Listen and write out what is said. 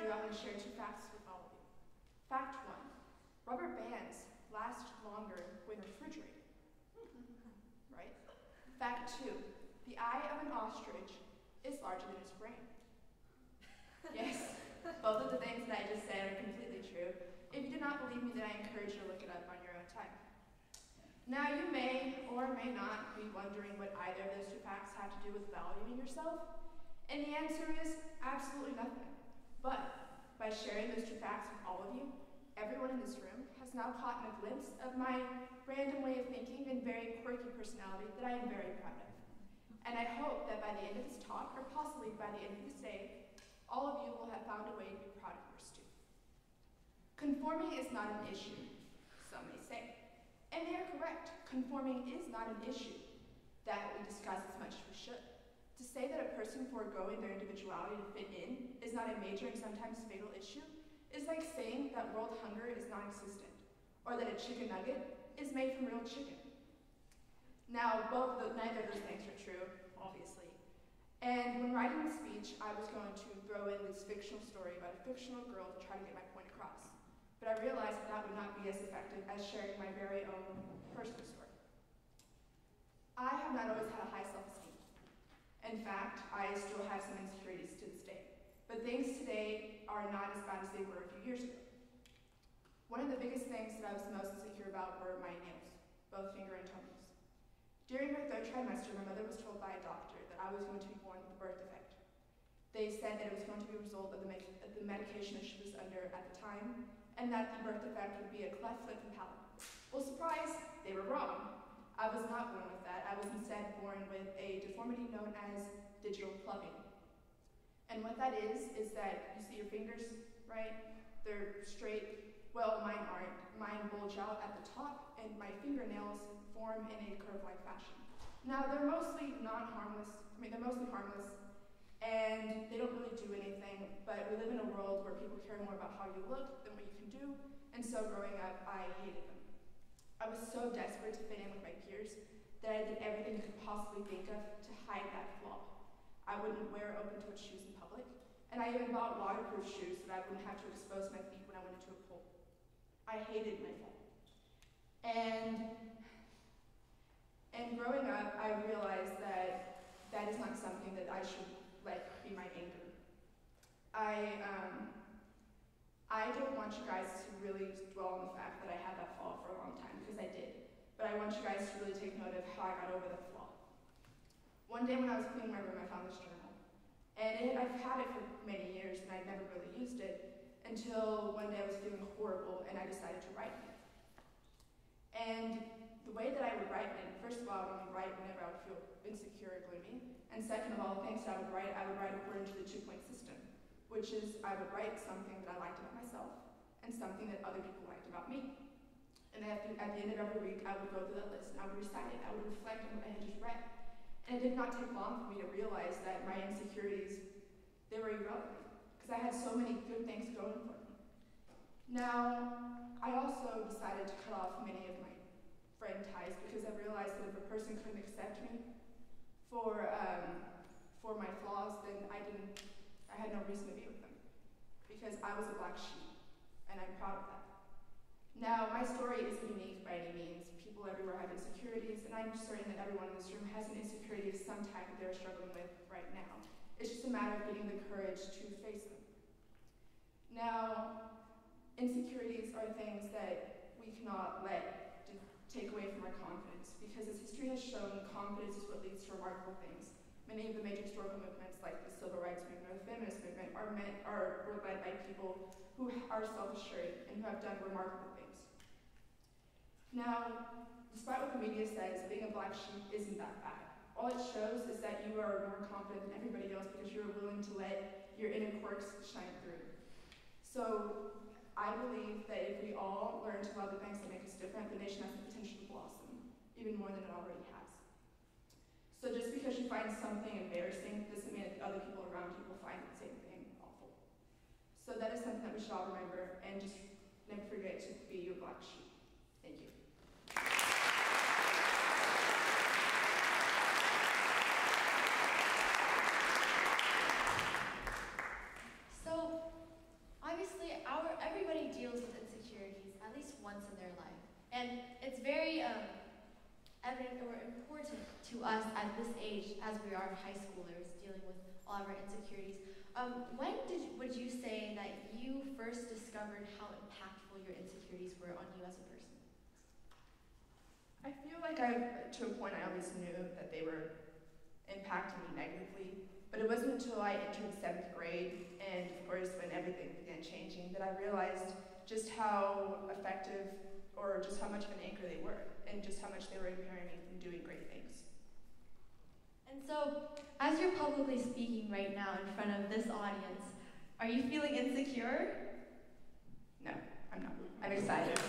do, I'm going to share 2 facts with all of you. Fact 1, rubber bands last longer when refrigerated. Right? Fact 2, the eye of an ostrich is larger than its brain. Yes, both of the things that I just said are completely true. If you do not believe me, then I encourage you to look it up on your own time. Now, you may or may not be wondering what either of those 2 facts have to do with valuing yourself, and the answer is absolutely nothing. But by sharing those 2 facts with all of you, everyone in this room has now caught a glimpse of my random way of thinking and very quirky personality that I am very proud of. And I hope that by the end of this talk, or possibly by the end of this day, all of you will have found a way to be proud of yours too. Conforming is not an issue, some may say. And they are correct. Conforming is not an issue that we discuss as much as we should. To say that a person foregoing their individuality to fit in is not a major and sometimes fatal issue is like saying that world hunger is non-existent, or that a chicken nugget is made from real chicken. Now, neither of those things are true, obviously. And when writing the speech, I was going to throw in this fictional story about a fictional girl to try to get my point across. But I realized that would not be as effective as sharing my very own personal story. I have not always had a high self-esteem. In fact, I still have some insecurities to this day. But things today are not as bad as they were a few years ago. One of the biggest things that I was most insecure about were my nails, both finger and toenails. During my 3rd trimester, my mother was told by a doctor that I was going to be born with a birth defect. They said that it was going to be a result of the medication that she was under at the time, and that the birth defect would be a cleft lip and palate. Well, surprise, they were wrong. I was not born with that. I was instead born with a deformity known as digital clubbing. And what that is that you see your fingers, right? They're straight. Well, mine aren't. Mine bulge out at the top, and my fingernails form in a curve-like fashion. Now, they're mostly non-harmless. They're mostly harmless, and they don't really do anything, but we live in a world where people care more about how you look than what you can do, and so growing up, I hated them. I was so desperate to fit in with my peers that I did everything you could possibly think of to hide that flaw. I wouldn't wear open-toed shoes in public, and I even bought waterproof shoes so that I wouldn't have to expose my feet when I went into a pool. I hated my fall. And growing up, I realized that that is not something that I should let be my anger. I don't want you guys to really dwell on the fact that I had that flaw for a long time, because I did. But I want you guys to really take note of how I got over the flaw. One day when I was cleaning my room, I found this journal. And I've had it for many years, and I'd never really used it until one day I was feeling horrible, and I decided to write in it. And the way that I would write in it, first of all, I would write whenever I would feel insecure or gloomy. And second of all, the things that I would write according to the 2-point system, which is I would write something that I liked about myself and something that other people liked about me. And at the end of every week, I would go through that list and I would recite it. I would reflect on what I had just read. And it did not take long for me to realize that my insecurities, they were irrelevant, because I had so many good things going for me. Now, I also decided to cut off many of my friend ties, because I realized that if a person couldn't accept me for my flaws, then I had no reason to be with them, because I was a black sheep, and I'm proud of that. Now, my story isn't unique by any means. People everywhere have insecurities, and I'm certain that everyone in this room has an insecurity of some type that they're struggling with right now. It's just a matter of getting the courage to face them. Now, insecurities are things that we cannot let take away from our confidence, because as history has shown, confidence is what leads to remarkable things. Many of the major historical movements, like the civil rights movement or the feminist movement, were led by people who are self-assured and who have done remarkable things. Now, despite what the media says, being a black sheep isn't that bad. All it shows is that you are more confident than everybody else because you are willing to let your inner quirks shine through. So I believe that if we all learn to love the things that make us different, the nation has the potential to blossom, even more than it already has. So just because you find something embarrassing doesn't mean that the other people around you will find the same thing awful. So that is something that we should all remember, and just never forget to be your black sheep. Thank you. So at this age, as we are high schoolers, dealing with all of our insecurities, when would you say that you first discovered how impactful your insecurities were on you as a person? I feel like to a point, I always knew that they were impacting me negatively, but it wasn't until I entered 7th grade, and of course when everything began changing, that I realized just how effective, or just how much of an anchor they were, and just how much they were impairing me from doing great things. And so, as you're publicly speaking right now in front of this audience, are you feeling insecure? No, I'm not. I'm excited.